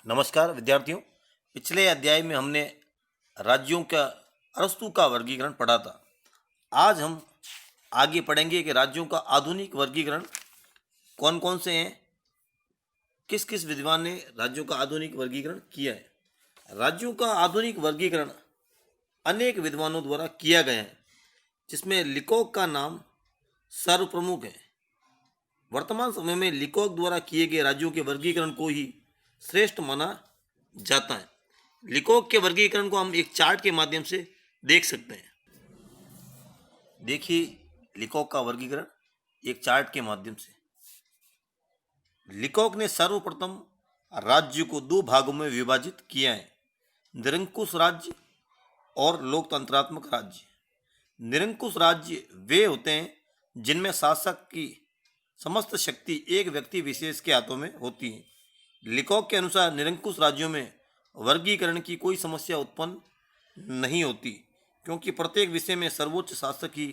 नमस्कार विद्यार्थियों। पिछले अध्याय में हमने राज्यों का अरस्तु का वर्गीकरण पढ़ा था। आज हम आगे पढ़ेंगे कि राज्यों का आधुनिक वर्गीकरण कौन कौन से हैं, किस किस विद्वान ने राज्यों का आधुनिक वर्गीकरण किया है। राज्यों का आधुनिक वर्गीकरण अनेक विद्वानों द्वारा किया गया है, जिसमें लिकोक का नाम सर्वप्रमुख है। वर्तमान समय में लिकोक द्वारा किए गए राज्यों के वर्गीकरण को ही श्रेष्ठ माना जाता है। लिकोक के वर्गीकरण को हम एक चार्ट के माध्यम से देख सकते हैं। देखिए लिकोक का वर्गीकरण एक चार्ट के माध्यम से। लिकोक ने सर्वप्रथम राज्य को दो भागों में विभाजित किया है, निरंकुश राज्य और लोकतंत्रात्मक राज्य। निरंकुश राज्य वे होते हैं जिनमें शासक की समस्त शक्ति एक व्यक्ति विशेष के हाथों में होती है। लिकोक के अनुसार निरंकुश राज्यों में वर्गीकरण की कोई समस्या उत्पन्न नहीं होती, क्योंकि प्रत्येक विषय में सर्वोच्च शासक की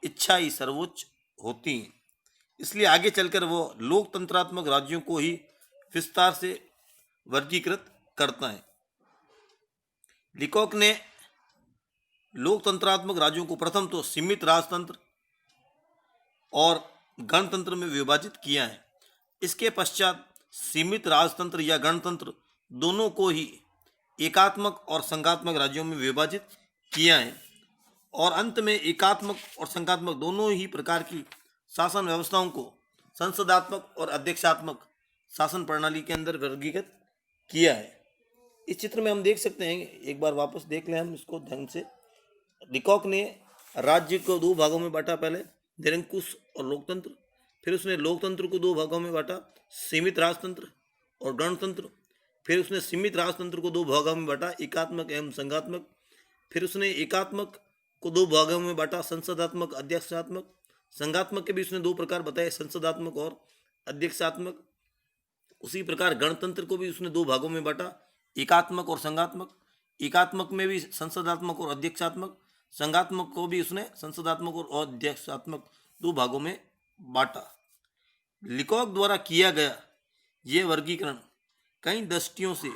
इच्छा ही सर्वोच्च होती है। इसलिए आगे चलकर वो लोकतंत्रात्मक राज्यों को ही विस्तार से वर्गीकृत करता है। लिकोक ने लोकतंत्रात्मक राज्यों को प्रथम तो सीमित राजतंत्र और गणतंत्र में विभाजित किया है। इसके पश्चात सीमित राजतंत्र या गणतंत्र दोनों को ही एकात्मक और संघात्मक राज्यों में विभाजित किया है, और अंत में एकात्मक और संघात्मक दोनों ही प्रकार की शासन व्यवस्थाओं को संसदात्मक और अध्यक्षात्मक शासन प्रणाली के अंदर वर्गीकृत किया है। इस चित्र में हम देख सकते हैं, एक बार वापस देख लें हम इसको ढंग से। लिकोक ने राज्य को दो भागों में बांटा, पहले निरंकुश और लोकतंत्र, फिर उसने लोकतंत्र को दो भागों में बांटा, सीमित राजतंत्र और गणतंत्र, फिर उसने सीमित राजतंत्र को दो भागों में बांटा, एकात्मक एवं संघात्मक, फिर उसने एकात्मक को दो भागों में बांटा, संसदात्मक अध्यक्षात्मक। संघात्मक के भी उसने दो प्रकार बताए, संसदात्मक और अध्यक्षात्मक। उसी प्रकार गणतंत्र को भी उसने दो भागों में बांटा, एकात्मक और संघात्मक। एकात्मक में भी संसदात्मक और अध्यक्षात्मक, संघात्मक को भी उसने संसदात्मक और अध्यक्षात्मक दो भागों में बांटा। लिकोक द्वारा किया गया यह वर्गीकरण कई दृष्टियों से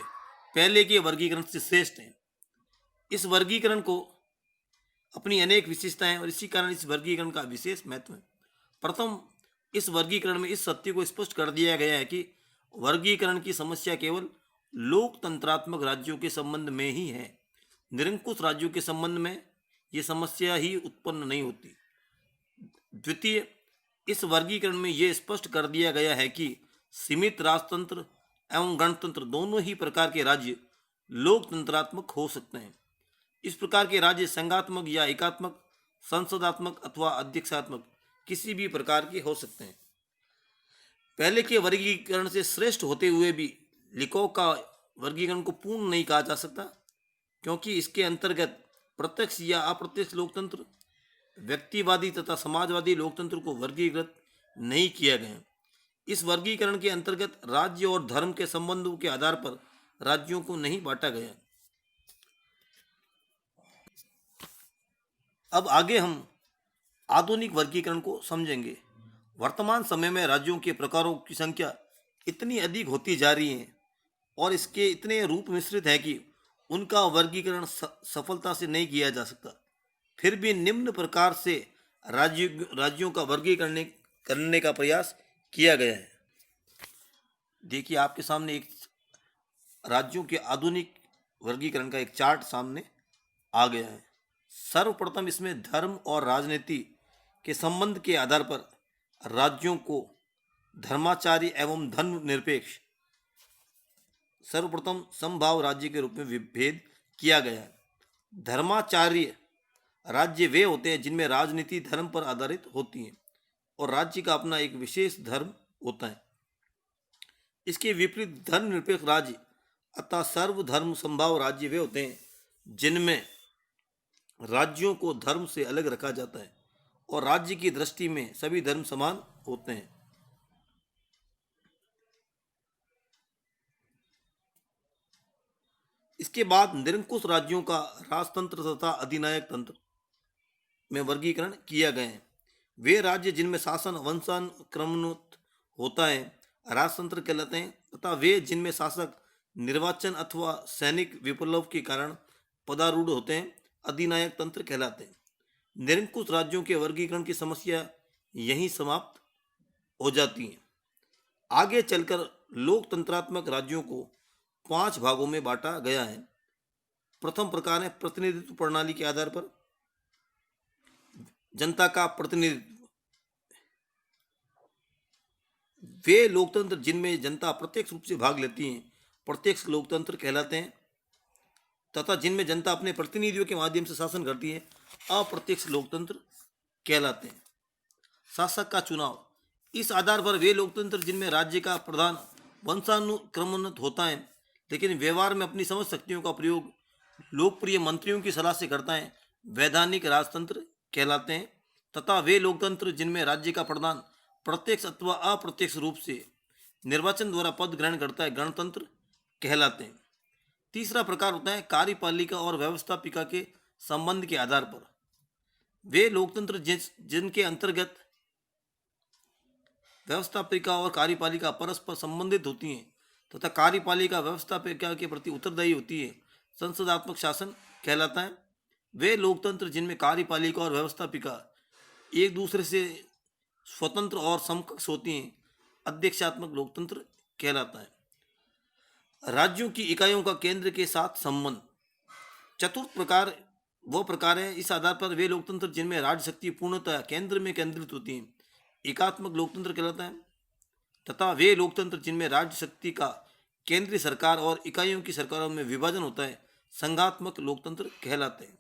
पहले के वर्गीकरण से श्रेष्ठ है। इस वर्गीकरण को अपनी अनेक विशेषताएं और इसी कारण इस वर्गीकरण का विशेष महत्व है। प्रथम, इस वर्गीकरण में इस सत्य को स्पष्ट कर दिया गया है कि वर्गीकरण की समस्या केवल लोकतंत्रात्मक राज्यों के संबंध में ही है। निरंकुश राज्यों के संबंध में ये समस्या ही उत्पन्न नहीं होती। द्वितीय, इस वर्गीकरण में यह स्पष्ट कर दिया गया है कि सीमित राजतंत्र एवं गणतंत्र दोनों ही प्रकार के राज्य लोकतंत्रात्मक हो सकते हैं। इस प्रकार के राज्य संघात्मक या एकात्मक, संसदात्मक अथवा अध्यक्षात्मक किसी भी प्रकार के हो सकते हैं। पहले के वर्गीकरण से श्रेष्ठ होते हुए भी लिकोक का वर्गीकरण को पूर्ण नहीं कहा जा सकता, क्योंकि इसके अंतर्गत प्रत्यक्ष या अप्रत्यक्ष लोकतंत्र, व्यक्तिवादी तथा समाजवादी लोकतंत्र को वर्गीकृत नहीं किया गया। इस वर्गीकरण के अंतर्गत राज्य और धर्म के संबंधों के आधार पर राज्यों को नहीं बांटा गया। अब आगे हम आधुनिक वर्गीकरण को समझेंगे। वर्तमान समय में राज्यों के प्रकारों की संख्या इतनी अधिक होती जा रही है और इसके इतने रूप मिश्रित है कि उनका वर्गीकरण सफलता से नहीं किया जा सकता। फिर भी निम्न प्रकार से राज्यों का वर्गीकरण करने का प्रयास किया गया है। देखिए आपके सामने एक राज्यों के आधुनिक वर्गीकरण का एक चार्ट सामने आ गया है। सर्वप्रथम इसमें धर्म और राजनीति के संबंध के आधार पर राज्यों को धर्माचार्य एवं धर्म निरपेक्ष सर्वप्रथम समभाव राज्य के रूप में विभेद किया गया है। धर्माचार्य राज्य वे होते हैं जिनमें राजनीति धर्म पर आधारित होती है और राज्य का अपना एक विशेष धर्म होता है। इसके विपरीत धर्मनिरपेक्ष राज्य अतः सर्वधर्म समभाव राज्य वे होते हैं जिनमें राज्यों को धर्म से अलग रखा जाता है और राज्य की दृष्टि में सभी धर्म समान होते हैं। इसके बाद निरंकुश राज्यों का राजतंत्र तथा अधिनायक तंत्र में वर्गीकरण किया गया है। वे राज्य जिनमें शासन वंशानुक्रमोन्नत होता है राजतंत्र कहलाते हैं, तथा वे जिनमें शासक निर्वाचन अथवा सैनिक विप्लव के कारण पदारूढ़ होते हैं, अधिनायक तंत्र कहलाते हैं। निरंकुश राज्यों के वर्गीकरण की समस्या यहीं समाप्त हो जाती है। आगे चलकर लोकतंत्रात्मक राज्यों को 5 भागों में बांटा गया है। प्रथम प्रकार है प्रतिनिधित्व प्रणाली के आधार पर जनता का प्रतिनिधित्व। वे लोकतंत्र जिनमें जनता प्रत्यक्ष रूप से भाग लेती है प्रत्यक्ष लोकतंत्र कहलाते हैं, तथा जिनमें जनता अपने प्रतिनिधियों के माध्यम से शासन करती है अप्रत्यक्ष लोकतंत्र कहलाते हैं। शासक का चुनाव। इस आधार पर वे लोकतंत्र जिनमें राज्य का प्रधान वंशानुक्रमोन्नत होता है लेकिन व्यवहार में अपनी समझ शक्तियों का प्रयोग लोकप्रिय मंत्रियों की सलाह से करता है वैधानिक राजतंत्र कहलाते हैं, तथा वे लोकतंत्र जिनमें राज्य का प्रधान प्रत्यक्ष अथवा अप्रत्यक्ष रूप से निर्वाचन द्वारा पद ग्रहण करता है गणतंत्र कहलाते हैं। तीसरा प्रकार होता है कार्यपालिका और व्यवस्थापिका के संबंध के आधार पर। वे लोकतंत्र जिनके अंतर्गत व्यवस्थापिका और कार्यपालिका परस्पर संबंधित होती हैं तथा कार्यपालिका व्यवस्थापिका के प्रति उत्तरदायी होती है संसदात्मक शासन कहलाता है। वे लोकतंत्र जिनमें कार्यपालिका और व्यवस्थापिका एक दूसरे से स्वतंत्र और समकक्ष होती हैं अध्यक्षात्मक लोकतंत्र कहलाता है। राज्यों की इकाइयों का केंद्र के साथ संबंध। चतुर्थ प्रकार वो प्रकार है इस आधार पर वे लोकतंत्र जिनमें राज्य शक्ति पूर्णतः केंद्र में केंद्रित होती है एकात्मक लोकतंत्र कहलाता है, तथा वे लोकतंत्र जिनमें राज्य शक्ति का केंद्रीय सरकार और इकाइयों की सरकारों में विभाजन होता है संघात्मक लोकतंत्र कहलाते हैं।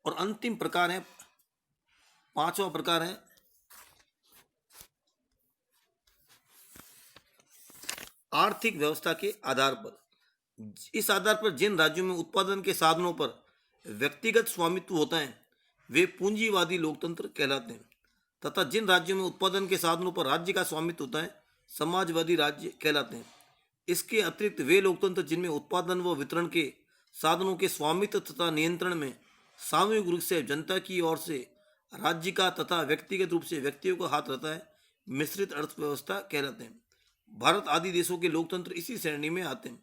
और अंतिम प्रकार है, पांचवा प्रकार है आर्थिक व्यवस्था के आधार पर। इस आधार पर जिन राज्यों में उत्पादन के साधनों पर व्यक्तिगत स्वामित्व होता है वे पूंजीवादी लोकतंत्र कहलाते हैं, तथा जिन राज्यों में उत्पादन के साधनों पर राज्य का स्वामित्व होता है समाजवादी राज्य कहलाते हैं। इसके अतिरिक्त वे लोकतंत्र जिनमें उत्पादन व वितरण के साधनों के स्वामित्व तथा नियंत्रण में सामूहिक रूप से जनता की ओर से राज्य का तथा व्यक्तिगत रूप से व्यक्तियों का हाथ रहता है मिश्रित अर्थव्यवस्था कहलाते हैं। भारत आदि देशों के लोकतंत्र इसी श्रेणी में आते हैं।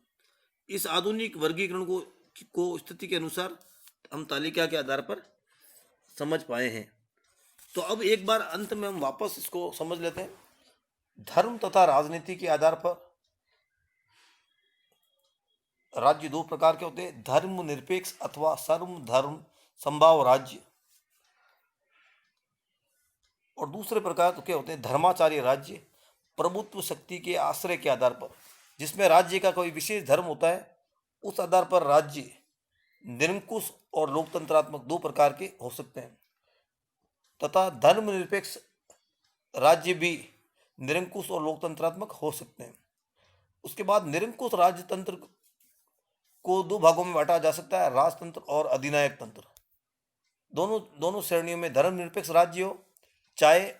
इस आधुनिक वर्गीकरण को स्थिति के अनुसार हम तालिका के आधार पर समझ पाए हैं। तो अब एक बार अंत में हम वापस इसको समझ लेते हैं। धर्म तथा राजनीति के आधार पर राज्य दो प्रकार के होते हैं, धर्म निरपेक्ष अथवा सर्व धर्म संभाव राज्य, और दूसरे प्रकार तो क्या होते हैं धर्माचार्य राज्य, प्रभुत्व शक्ति के आश्रय के आधार पर, जिसमें राज्य का कोई विशेष धर्म होता है उस आधार पर राज्य निरंकुश और लोकतंत्रात्मक दो प्रकार के हो सकते हैं, तथा धर्मनिरपेक्ष राज्य भी निरंकुश और लोकतंत्रात्मक हो सकते हैं। उसके बाद निरंकुश राज्य तंत्र को दो भागों में बांटा जा सकता है, राजतंत्र और अधिनायक तंत्र। दोनों श्रेणियों में धर्मनिरपेक्ष राज्य हो चाहे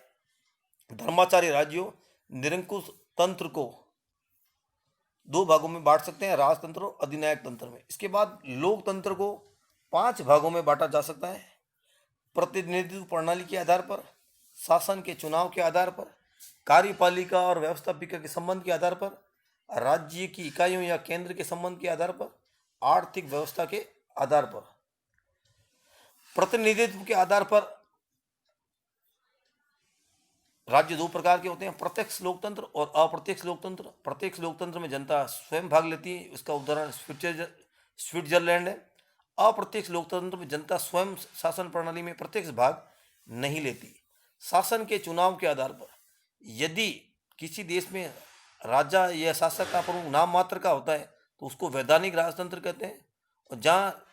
धर्माचार्य राज्य हो, निरंकुश तंत्र को दो भागों में बांट सकते हैं, राजतंत्र और अधिनायक तंत्र में। इसके बाद लोकतंत्र को 5 भागों में बांटा जा सकता है, प्रतिनिधित्व प्रणाली के आधार पर, शासन के चुनाव के आधार पर, कार्यपालिका और व्यवस्थापिका के संबंध के आधार पर, राज्य की इकाइयों या केंद्र के संबंध के आधार पर, आर्थिक व्यवस्था के आधार पर। प्रतिनिधित्व के आधार पर राज्य दो प्रकार के होते हैं, प्रत्यक्ष लोकतंत्र और अप्रत्यक्ष लोकतंत्र। प्रत्यक्ष लोकतंत्र में जनता स्वयं भाग लेती है, इसका उदाहरण स्विट्जरलैंड है। अप्रत्यक्ष लोकतंत्र में जनता स्वयं शासन प्रणाली में प्रत्यक्ष भाग नहीं लेती। शासन के चुनाव के आधार पर यदि किसी देश में राजा या शासक का प्रमुख नाम मात्र का होता है तो उसको वैधानिक राजतंत्र कहते हैं, और जहाँ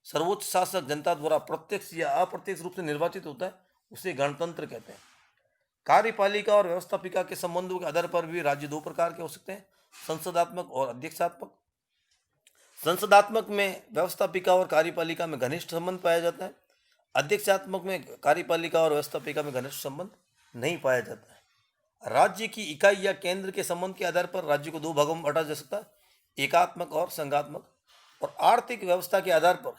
सर्वोच्च शासक जनता द्वारा प्रत्यक्ष या अप्रत्यक्ष रूप से निर्वाचित होता है उसे गणतंत्र कहते हैं। कार्यपालिका और व्यवस्थापिका के संबंधों के आधार पर भी राज्य दो प्रकार के हो सकते हैं, संसदात्मक और अध्यक्षात्मक। संसदात्मक में व्यवस्थापिका और कार्यपालिका में घनिष्ठ संबंध पाया जाता है, अध्यक्षात्मक में कार्यपालिका और व्यवस्थापिका में घनिष्ठ संबंध नहीं पाया जाता है। राज्य की इकाई या केंद्र के संबंध के आधार पर राज्य को दो भागों में बांटा जा सकता है, एकात्मक और संघात्मक। और आर्थिक व्यवस्था के आधार पर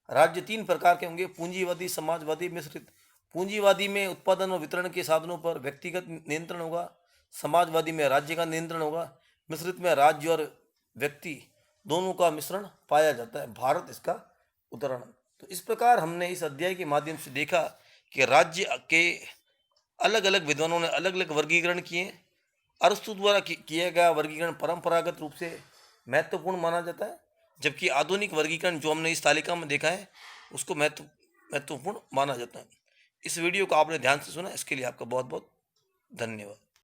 राज्य 3 प्रकार के होंगे, पूंजीवादी, समाजवादी, मिश्रित। पूंजीवादी में उत्पादन और वितरण के साधनों पर व्यक्तिगत नियंत्रण होगा, समाजवादी में राज्य का नियंत्रण होगा, मिश्रित में राज्य और व्यक्ति दोनों का मिश्रण पाया जाता है। भारत इसका उदाहरण। तो इस प्रकार हमने इस अध्याय के माध्यम से देखा कि राज्य के अलग अलग विद्वानों ने अलग अलग वर्गीकरण किए। अरस्तु द्वारा किया गया वर्गीकरण परंपरागत रूप से महत्वपूर्ण माना जाता है, जबकि आधुनिक वर्गीकरण जो हमने इस तालिका में देखा है उसको महत्वपूर्ण माना जाता है। इस वीडियो को आपने ध्यान से सुना, इसके लिए आपका बहुत बहुत धन्यवाद।